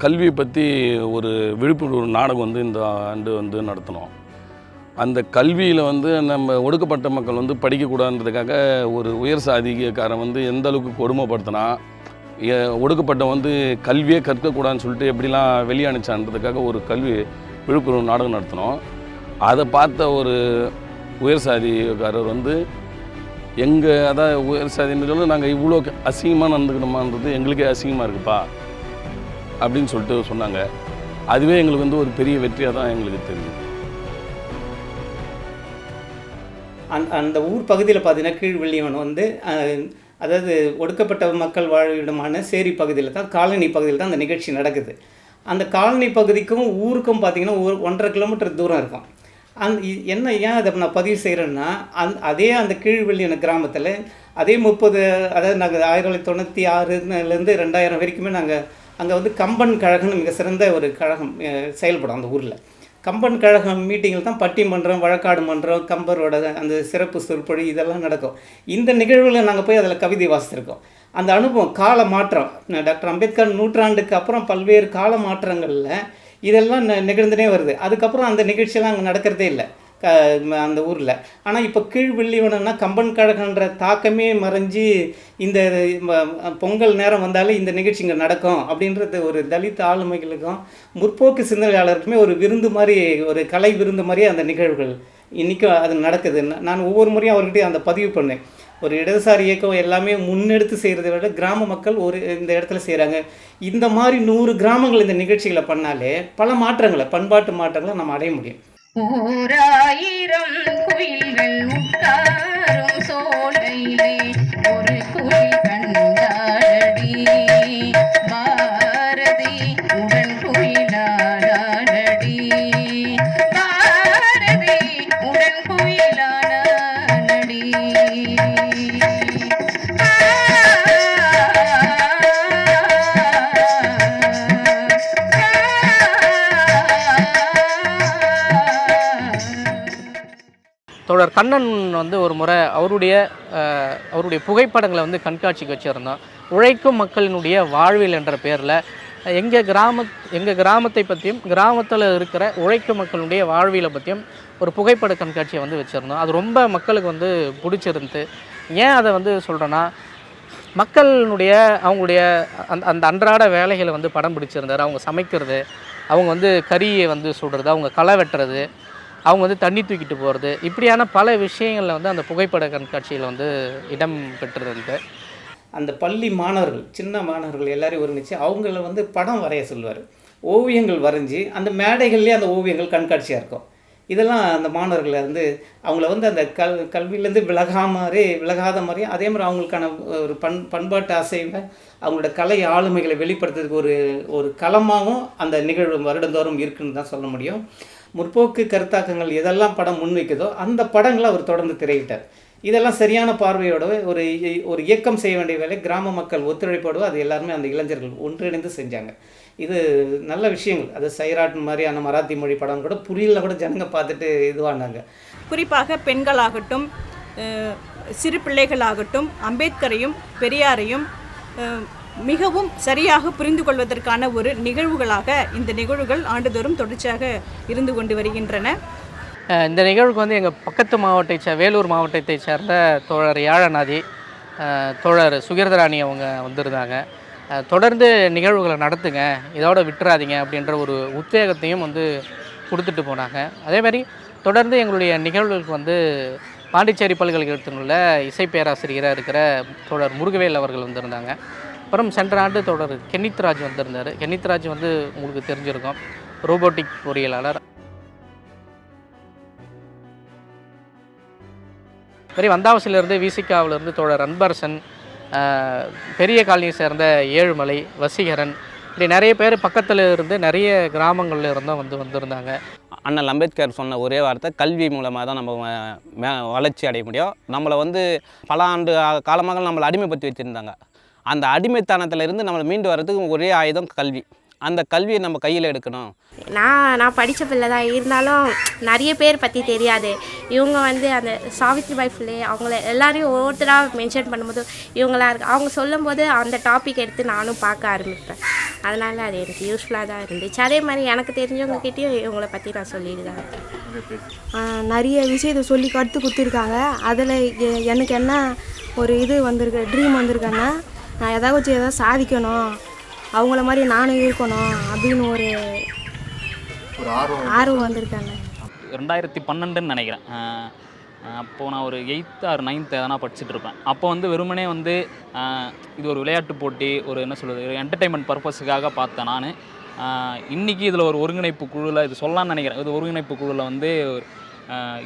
கல்வியை பற்றி ஒரு விழிப்புணர்வு நாடகம் வந்து இந்த ஆண்டு நடத்தினோம். அந்த கல்வியில் நம்ம ஒடுக்கப்பட்ட மக்கள் படிக்கக்கூடாதுன்றதுக்காக ஒரு உயர் சாதிக்காரன் எந்த அளவுக்கு கொடுமைப்படுத்தினா, ஒடுக்கப்பட்ட கல்வியே கற்கக்கூடாதுன்னு சொல்லிட்டு எப்படிலாம் வெளியே அனுப்பிச்சான்றதுக்காக ஒரு கல்வி விழிப்புணர்வு நாடகம் நடத்தினோம். அதை பார்த்த ஒரு உயர் சாதிக்காரர் அதான் உயர் சாதின்னு சொல்லி நாங்கள் இவ்வளோ அசிங்கமாக நடந்துக்கணுமான்றது எங்களுக்கே அசிங்கமாக இருக்குப்பா அப்படின்னு சொல்லிட்டு சொன்னாங்க. அதுவே எங்களுக்கு ஒரு பெரிய வெற்றியாக தான் எங்களுக்கு தெரியுது. அந்த ஊர் பகுதியில் பார்த்தீங்கன்னா கீழ்வெள்ளியவன் அதாவது ஒடுக்கப்பட்ட மக்கள் வாழிடமான சேரி பகுதியில் தான், காலனி பகுதியில் தான் அந்த நிகழ்ச்சி நடக்குது. அந்த காலனி பகுதிக்கும் ஊருக்கும் பார்த்திங்கன்னா 1.5 கிலோமீட்டர் தூரம் இருக்கும். ஏன் அதை நான் பதிவு செய்கிறேன்னா, அதே அந்த கீழ்வெள்ளியன கிராமத்தில் அதே 30 அதாவது நாங்கள் 1996லேருந்து 2000 வரைக்குமே நாங்கள் அங்கே கம்பன் கழகம்னு மிக சிறந்த ஒரு கழகம் செயல்படும் அந்த ஊரில். கம்பன் கழகம் மீட்டிங்கில் தான் பட்டிமன்றம், வழக்காடு மன்றம், கம்பரோட அந்த சிறப்பு சொற்பொழி இதெல்லாம் நடக்கும். இந்த நிகழ்வில் நாங்கள் போய் அதில் கவிதை வாசித்திருக்கோம். அந்த அனுபவம் கால மாற்றம், டாக்டர் அம்பேத்கர் நூற்றாண்டுக்கு அப்புறம் பல்வேறு கால மாற்றங்களில் இதெல்லாம் நிகழ்ந்துனே வருது. அதுக்கப்புறம் அந்த நிகழ்ச்சியெல்லாம் அங்கே நடக்கிறதே இல்லை அந்த ஊரில். ஆனால் இப்போ கீழ்வெள்ளிவனம்னா கம்பன் கழகன்ற தாக்கமே மறைஞ்சி இந்த பொங்கல் நேரம் வந்தாலே இந்த நிகழ்ச்சி இங்கே நடக்கும் அப்படின்றது ஒரு தலித் ஆளுமைகளுக்கும் முற்போக்கு சிந்தனையாளருக்குமே ஒரு விருந்து மாதிரி, ஒரு கலை விருந்து மாதிரியே அந்த நிகழ்வுகள் இன்றைக்கும் அது நடக்குது. நான் ஒவ்வொரு முறையும் அவர்கிட்ட அந்த பதிவு பண்ணேன். ஒரு இடதுசாரி இயக்கம் எல்லாமே முன்னெடுத்து செய்கிறத விட கிராம மக்கள் இந்த இடத்துல செய்கிறாங்க. இந்த மாதிரி 100 கிராமங்கள் இந்த நிகழ்ச்சிகளை பண்ணாலே பல மாற்றங்களை, பண்பாட்டு மாற்றங்களை நம்ம அடைய முடியும். 1000 குயில்கள் உட்காரும் சோலையிலே ஒரு குயில் கண்டாடி, பாரதி உடன் குயிலாடி, பாரதி உடன் குயிலாடி. தொடர் கண்ணன் ஒரு முறை அவருடைய புகைப்படங்களை கண்காட்சிக்கு வச்சுருந்தோம். உழைக்கும் மக்களினுடைய வாழ்வில் என்ற பேரில் எங்கள் கிராமத்தை பற்றியும் கிராமத்தில் இருக்கிற உழைக்கும் மக்களுடைய வாழ்வியலை பற்றியும் ஒரு புகைப்பட கண்காட்சியை வச்சுருந்தோம். அது ரொம்ப மக்களுக்கு பிடிச்சிருந்து. ஏன் அதை சொல்கிறேன்னா, மக்களினுடைய அவங்களுடைய அந்த அன்றாட வேலைகளை படம் பிடிச்சிருந்தார். அவங்க சமைக்கிறது, அவங்க கறியை சுடுறது, அவங்க களை வெட்டுறது, அவங்க தண்ணி தூக்கிட்டு போகிறது, இப்படியான பல விஷயங்களில் அந்த புகைப்பட கண்காட்சியில் இடம் பெற்றிருந்து. அந்த பள்ளி மாணவர்கள், சின்ன மாணவர்கள் எல்லாரையும் ஒருங்கிச்சு அவங்கள படம் வரைய சொல்லுவார். ஓவியங்கள் வரைஞ்சி அந்த மேடைகள்லேயே அந்த ஓவியங்கள் கண்காட்சியாக இருக்கும். இதெல்லாம் அந்த மாணவர்களை அவங்கள அந்த கல்வியிலேருந்து விலகாத மாதிரி, அதே மாதிரி அவங்களுக்கான ஒரு பண்பாட்டு அசைவை, அவங்களோட கலை ஆளுமைகளை வெளிப்படுத்துறதுக்கு ஒரு களமாகவும் அந்த நிகழ்வு வருடந்தோறும் இருக்குன்னு தான் சொல்ல முடியும். முற்போக்கு கருத்தாக்கங்கள் எதெல்லாம் படம் முன்வைக்குதோ அந்த படங்களை அவர் தொடர்ந்து திரையிட்டார். இதெல்லாம் சரியான பார்வையோட ஒரு இயக்கம் செய்ய வேண்டிய வேலை கிராம மக்கள் ஒத்துழைப்போடு அது எல்லாருமே அந்த இளைஞர்கள் ஒன்றிணைந்து செஞ்சாங்க. இது நல்ல விஷயங்கள். அது சைராட் மாதிரியான மராத்தி மொழி படம் கூட புரியல கூட ஜனங்க பார்த்துட்டு இதுவானாங்க. குறிப்பாக பெண்களாகட்டும் சிறு பிள்ளைகளாகட்டும் அம்பேத்கரையும் பெரியாரையும் மிகவும் சரியாக புரிந்து கொள்வதற்கான ஒரு நிகழ்வுகளாக இந்த நிகழ்வுகள் ஆண்டுதோறும் தொடர்ச்சியாக இருந்து கொண்டு வருகின்றன. இந்த நிகழ்வுக்கு வந்து எங்கள் பக்கத்து வேலூர் மாவட்டத்தை சேர்ந்த தோழர் யாழநாதி, தோழர் சுகிர்தராணி அவங்க வந்திருந்தாங்க. தொடர்ந்து நிகழ்வுகளை நடத்துங்க, இதோட விட்டுறாதீங்க அப்படின்ற ஒரு உத்வேகத்தையும் வந்து கொடுத்துட்டு போனாங்க. அதேமாதிரி தொடர்ந்து எங்களுடைய நிகழ்வுகளுக்கு வந்து பாண்டிச்சேரி பல்கலைக்கழகத்தில் உள்ள இசை பேராசிரியராக இருக்கிற தோழர் முருகவேல் அவர்கள் வந்திருந்தாங்க. அப்புறம் சென்ற ஆண்டு தோழர் கென்னித்ராஜ் வந்திருந்தார். கென்னித்ராஜ் வந்து உங்களுக்கு தெரிஞ்சிருக்கும், ரோபோட்டிக் பொறியியலாளர். சரி, வந்தாவசிலிருந்து விசிகாவிலிருந்து தோழர் அன்பரசன், பெரிய காலனியை சேர்ந்த ஏழுமலை, வசீகரன், இப்படி நிறைய பேர் பக்கத்தில் இருந்து நிறைய கிராமங்களில் இருந்தும் வந்திருந்தாங்க. அண்ணல் அம்பேத்கர் சொன்ன ஒரே வார்த்தை, கல்வி மூலமாக தான் நம்ம வளர்ச்சி அடைய முடியும். நம்மளை வந்து பல ஆண்டு காலமாக நம்மளை அடிமைப்படுத்தி வச்சுருந்தாங்க. அந்த அடிமைத்தனத்திலிருந்து நம்மளை மீண்டு வர்றதுக்கு ஒரே ஆயுதம் கல்வி. அந்த கல்வியை நம்ம கையில் எடுக்கணும். நான் படித்த பிள்ளை தான், இருந்தாலும் நிறைய பேர் பற்றி தெரியாது. இவங்க வந்து அந்த சாவித்ரிபாய் ஃபுலே அவங்கள எல்லாரையும் ஒவ்வொருத்தராக மென்ஷன் பண்ணும்போது இவங்களாம் இருக்கு. அவங்க சொல்லும்போது அந்த டாபிக் எடுத்து நானும் பார்க்க ஆரம்பிப்பேன். அதனால் அது எனக்கு யூஸ்ஃபுல்லாக தான் இருந்துச்சு. அதே மாதிரி எனக்கு தெரிஞ்சவங்ககிட்டையும் இவங்களை பற்றி நான் சொல்லிட்டு தான் இருக்கேன். நிறைய விஷயத்தை சொல்லி கற்றுக் கொடுத்துருக்காங்க. அதில் எனக்கு என்ன ஒரு இது வந்திருக்கு, ட்ரீம் வந்திருக்கேன்னா, நான் ஏதாவது சாதிக்கணும், அவங்கள மாதிரி நானும் இருக்கணும் அப்படின்னு ஒரு ஆர்வம் வந்திருக்காங்க. 2012ன்னு நினைக்கிறேன். அப்போது நான் ஒரு 8th or 9th எதனா படிச்சுட்டு இருப்பேன். அப்போ வந்து வெறுமனே வந்து இது ஒரு விளையாட்டு போட்டி, ஒரு என்ன சொல்கிறது, ஒரு என்டர்டெயின்மெண்ட் பர்பஸுக்காக பார்த்தேன் நான். இன்றைக்கி இதில் ஒரு ஒருங்கிணைப்பு குழுவில் இது சொல்லலான்னு நினைக்கிறேன். இது ஒருங்கிணைப்பு குழுவில் வந்து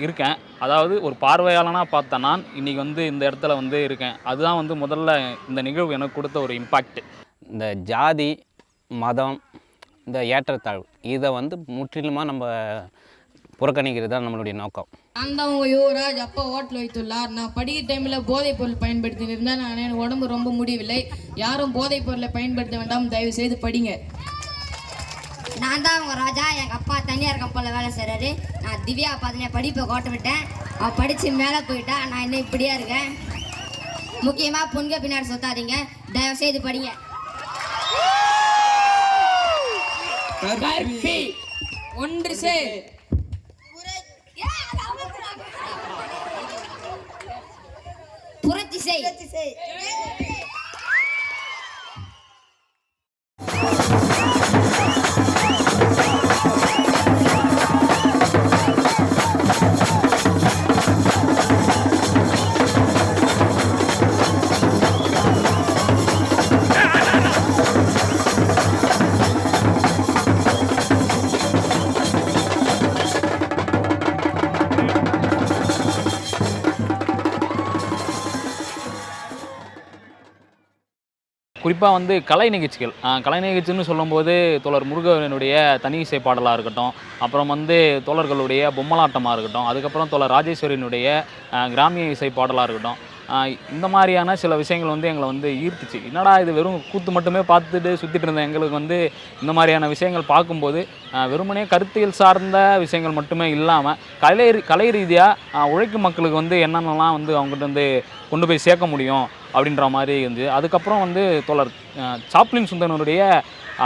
இருக்கேன். அதாவது ஒரு பார்வையாளனாக பார்த்தேன் நான். இன்றைக்கி வந்து இந்த இடத்துல வந்து இருக்கேன். அதுதான் வந்து முதல்ல இந்த நிகழ்வு எனக்கு கொடுத்த ஒரு இம்பேக்ட். இந்த ஜாதி மதம், இந்த ஏற்றத்தாழ்வு, இதை வந்து முற்றிலுமாக நம்ம புறக்கணிக்கிறது தான் நம்மளுடைய நோக்கம். நான் தான் உங்கள் யுவராஜ். அப்பா ஹோட்டல் வைத்துள்ளார். நான் படிக்கிற டைமில் போதைப் பொருள் பயன்படுத்தினிருந்தேன். எனக்கு உடம்பு ரொம்ப முடியவில்லை. யாரும் போதைப் பொருளை பயன்படுத்த வேண்டாம், தயவு செய்து படிங்க. நான் தான் உங்கள் ராஜா. எங்கள் அப்பா தனியார் கப்பலில் வேலை செய்கிறாரு. நான் திவ்யா பார்த்தினே படிப்பை கோட்ட விட்டேன். அவள் படித்து மேலே போயிட்டா. நான் இன்னும் இப்படியா இருக்கேன். முக்கியமாக பொண்க பின்னாடி சொத்தாதீங்க, தயவு செய்து படிங்க. ஒன்று சேர். புரட்சி செய். குறிப்பாக வந்து கலை நிகழ்ச்சின்னு சொல்லும்போது தோழர் முருகனுடைய தனி இசை பாடலாக இருக்கட்டும், அப்புறம் வந்து தோழர்களுடைய பொம்மலாட்டமாக இருக்கட்டும், அதுக்கப்புறம் தோழர் ராஜேஸ்வரியினுடைய கிராமிய இசை பாடலாக இருக்கட்டும், இந்த மாதிரியான சில விஷயங்கள் வந்து எங்களை வந்து ஈர்த்துச்சு. என்னடா இது வெறும் கூத்து மட்டுமே பார்த்துட்டு சுற்றிட்டு இருந்த எங்களுக்கு வந்து இந்த மாதிரியான விஷயங்கள் பார்க்கும்போது வெறுமனே கருத்தியல் சார்ந்த விஷயங்கள் மட்டுமே இல்லாமல் கலை ரீதியாக உழைக்கும் மக்களுக்கு வந்து என்னென்னலாம் வந்து அவங்ககிட்ட வந்து கொண்டு போய் சேர்க்க முடியும் அப்படின்ற மாதிரி இருந்துச்சு. அதுக்கப்புறம் வந்து தோழர் சாப்ளின் சுந்தரனுடைய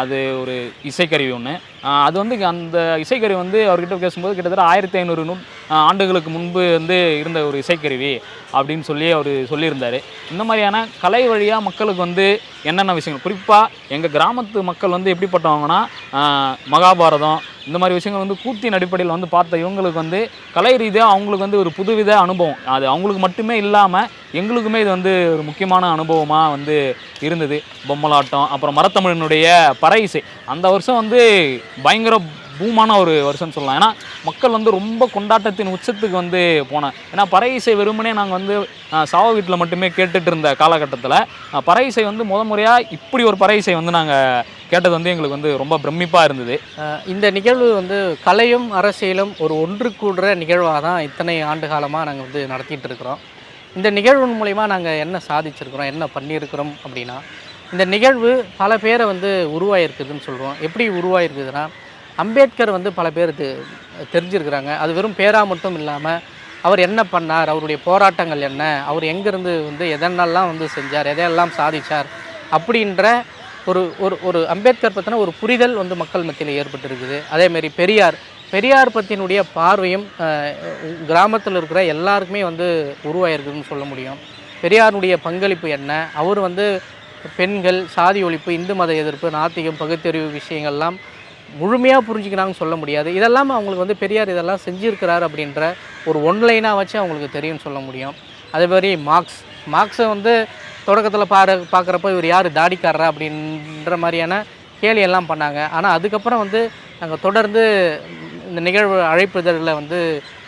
அது ஒரு இசைக்கருவி ஒன்று. அது வந்து அந்த இசைக்கருவி வந்து அவர்கிட்ட பேசும்போது கிட்டத்தட்ட 1500 ஆண்டுகளுக்கு முன்பு வந்து இருந்த ஒரு இசைக்கருவி அப்படின்னு சொல்லி அவர் சொல்லியிருந்தார். இந்த மாதிரியான கலை வழியாக மக்களுக்கு வந்து என்னென்ன விஷயங்கள், குறிப்பாக எங்கள் கிராமத்து மக்கள் வந்து எப்படிப்பட்டவங்கன்னா மகாபாரதம் இந்த மாதிரி விஷயங்கள் வந்து கூத்தின் அடிப்படையில் வந்து பார்த்த இவங்களுக்கு வந்து கலை ரீதியாக அவங்களுக்கு வந்து ஒரு புதுவித அனுபவம். அது அவங்களுக்கு மட்டுமே இல்லாமல் எங்களுக்குமே இது வந்து ஒரு முக்கியமான அனுபவமாக வந்து இருந்தது. பொம்மலாட்டம், அப்புறம் மரத்தமிழனுடைய பறை இசை அந்த வருஷம் வந்து பயங்கர பூமான ஒரு வருஷம்னு சொல்லலாம். ஏன்னா மக்கள் வந்து ரொம்ப கொண்டாட்டத்தின் உச்சத்துக்கு வந்து போனேன். ஏன்னா பறை இசை வெறுமனே நாங்கள் வந்து சாவ வீட்டில் மட்டுமே கேட்டுட்டு இருந்த காலகட்டத்தில் பறை இசை வந்து முறையாக இப்படி ஒரு பறை இசை வந்து நாங்கள் கேட்டது வந்து எங்களுக்கு வந்து ரொம்ப பிரமிப்பாக இருந்தது. இந்த நிகழ்வு வந்து கலையும் அரசியலும் ஒரு ஒன்று கூடுற நிகழ்வாக தான் இத்தனை ஆண்டு காலமாக நாங்கள் வந்து நடத்திட்டு இருக்கிறோம். இந்த நிகழ்வின் மூலிமா நாங்கள் என்ன சாதிச்சிருக்கிறோம், என்ன பண்ணியிருக்கிறோம் அப்படின்னா, இந்த நிகழ்வு பல பேரை வந்து உருவாயிருக்குதுன்னு சொல்கிறோம். எப்படி உருவாயிருக்குதுன்னா, அம்பேத்கர் வந்து பல பேர் தெரிஞ்சிருக்கிறாங்க. அது வெறும் பேராக மட்டும் இல்லாமல் அவர் என்ன பண்ணார், அவருடைய போராட்டங்கள் என்ன, அவர் எங்கேருந்து வந்து எதென்னெல்லாம் வந்து செஞ்சார், எதையெல்லாம் சாதித்தார் அப்படின்ற ஒரு ஒரு ஒரு அம்பேத்கர் பற்றின ஒரு புரிதல் வந்து மக்கள் மத்தியில் ஏற்பட்டிருக்குது. அதேமாரி பெரியார் பற்றினுடைய பார்வையும் கிராமத்தில் இருக்கிற எல்லாருக்குமே வந்து உருவாயிருக்குதுன்னு சொல்ல முடியும். பெரியாருடைய பங்களிப்பு என்ன, அவர் வந்து பெண்கள், சாதி ஒழிப்பு, இந்து மத எதிர்ப்பு, நாத்திகம், பகுத்தறிவு விஷயங்கள்லாம் முழுமையாக புரிஞ்சுக்கிறாங்கன்னு சொல்ல முடியாது. இதெல்லாம் அவங்களுக்கு வந்து பெரியார் இதெல்லாம் செஞ்சுருக்கிறார் அப்படின்ற ஒரு ஒன்லைனாக வச்சு அவங்களுக்கு தெரியும்னு சொல்ல முடியும். அதே மாதிரி மார்க்ஸை வந்து தொடக்கத்தில் பார்க்குறப்ப இவர் யார், தாடிக்காரரா அப்படின்ற மாதிரியான கேலியெல்லாம் பண்ணாங்க. ஆனால் அதுக்கப்புறம் வந்து நாங்கள் தொடர்ந்து இந்த நிகழ்வு அழைப்புதலில் வந்து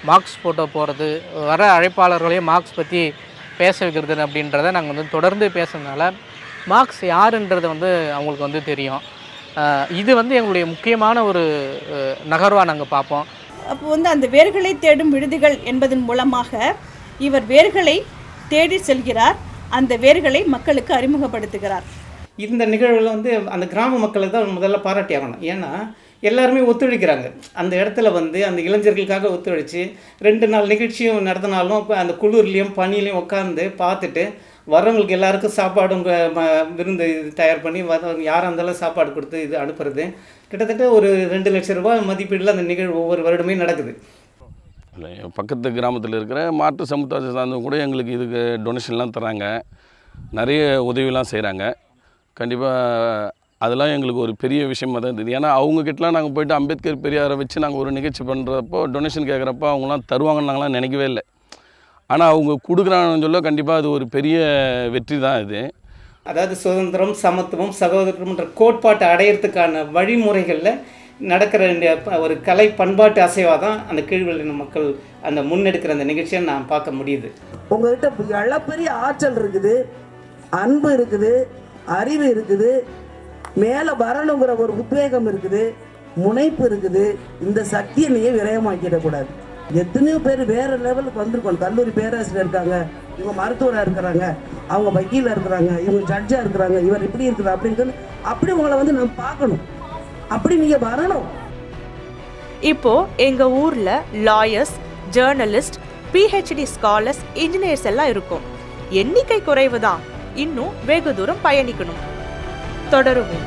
மார்க்ஸ் ஃபோட்டோ போகிறது, வர அழைப்பாளர்களையும் மார்க்ஸ் பற்றி பேச வைக்கிறது அப்படின்றத நாங்கள் வந்து தொடர்ந்து பேசுறதுனால மார்க்ஸ் யாருன்றது வந்து அவங்களுக்கு வந்து தெரியும். இது வந்து எங்களுடைய முக்கியமான ஒரு நகர்வாக நாங்கள் பார்ப்போம். அப்போ வந்து அந்த வேர்களை தேடும் விடுதிகள் என்பதன் மூலமாக இவர் வேர்களை தேடி செல்கிறார், அந்த வேர்களை மக்களுக்கு அறிமுகப்படுத்துகிறார். இந்த நிகழ்வில் வந்து அந்த கிராம மக்களுக்கு தான் முதல்ல பாராட்டி ஆகணும். ஏன்னா எல்லாருமே ஒத்துழைக்கிறாங்க. அந்த இடத்துல வந்து அந்த இளைஞர்களுக்காக ஒத்துழைச்சி 2 நாள் நிகழ்ச்சியும் நடத்தினாலும் அந்த குளிர்லேயும் பனிலையும் உட்காந்து பார்த்துட்டு வரவங்களுக்கு எல்லாருக்கும் சாப்பாடும் விருந்து தயார் பண்ணி வரவங்க யாராக இருந்தாலும் சாப்பாடு கொடுத்து இது அனுப்புறது. கிட்டத்தட்ட ஒரு 2 லட்சம் ரூபாய் மதிப்பீடில் அந்த நிகழ்வு ஒவ்வொரு வருடமே நடக்குது. இல்லை, பக்கத்து கிராமத்தில் இருக்கிற மாற்று சமுதாயத்தை சார்ந்தவங்க கூட எங்களுக்கு இதுக்கு டொனேஷன்லாம் தராங்க, நிறைய உதவிலாம் செய்கிறாங்க. கண்டிப்பாக அதெல்லாம் எங்களுக்கு ஒரு பெரிய விஷயமாக தான் இருந்தது. ஏன்னா அவங்கக்கிட்டலாம் நாங்கள் போய்ட்டு அம்பேத்கர் பெரியாரை வச்சு நாங்கள் ஒரு நிகழ்ச்சி பண்ணுறப்போ டொனேஷன் கேட்குறப்போ அவங்களாம் தருவாங்கன்னு நாங்களாம் நினைக்கவே இல்லை. ஆனால் அவங்க கொடுக்குறாங்கன்னு சொல்ல கண்டிப்பாக அது ஒரு பெரிய வெற்றி தான் இது. அதாவது சுதந்திரம், சமத்துவம், சகோதரம்ன்ற கோட்பாட்டை அடையிறதுக்கான வழிமுறைகளில் நடக்கிற ஒரு கலை பண்பாட்டு அசைவாக தான் அந்த கீழ்வெளின மக்கள் அந்த முன்னெடுக்கிற அந்த நிகழ்ச்சியை நான் பார்க்க முடியுது. உங்கள்கிட்ட அளப்பெரிய ஆற்றல் இருக்குது, அன்பு இருக்குது, அறிவு இருக்குது, மேலே வரணுங்கிற ஒரு உத்வேகம் இருக்குது, முனைப்பு இருக்குது. இந்த சக்தியை நீங்கள் விரயமாக்கிடக்கூடாது. எத்தனையோ பேர் வேறு லெவலுக்கு வந்திருக்கணும். கல்லூரி பேராசிரியர் இருக்காங்க, இவங்க மருத்துவராக இருக்கிறாங்க, அவங்க வக்கீலாக இருக்கிறாங்க, இவங்க ஜட்ஜாக இருக்கிறாங்க, இவர் இப்படி இருக்கிறார் அப்படின்னு அப்படி உங்களை வந்து நம்ம பார்க்கணும், அப்படி நீங்கள் வரணும். இப்போ எங்கள் ஊரில் lawyers, journalist, PhD scholars, engineers எல்லாம் இருக்கும். எண்ணிக்கை குறைவு தான், இன்னும் வெகு தூரம் பயணிக்கணும். தொடருவோம்.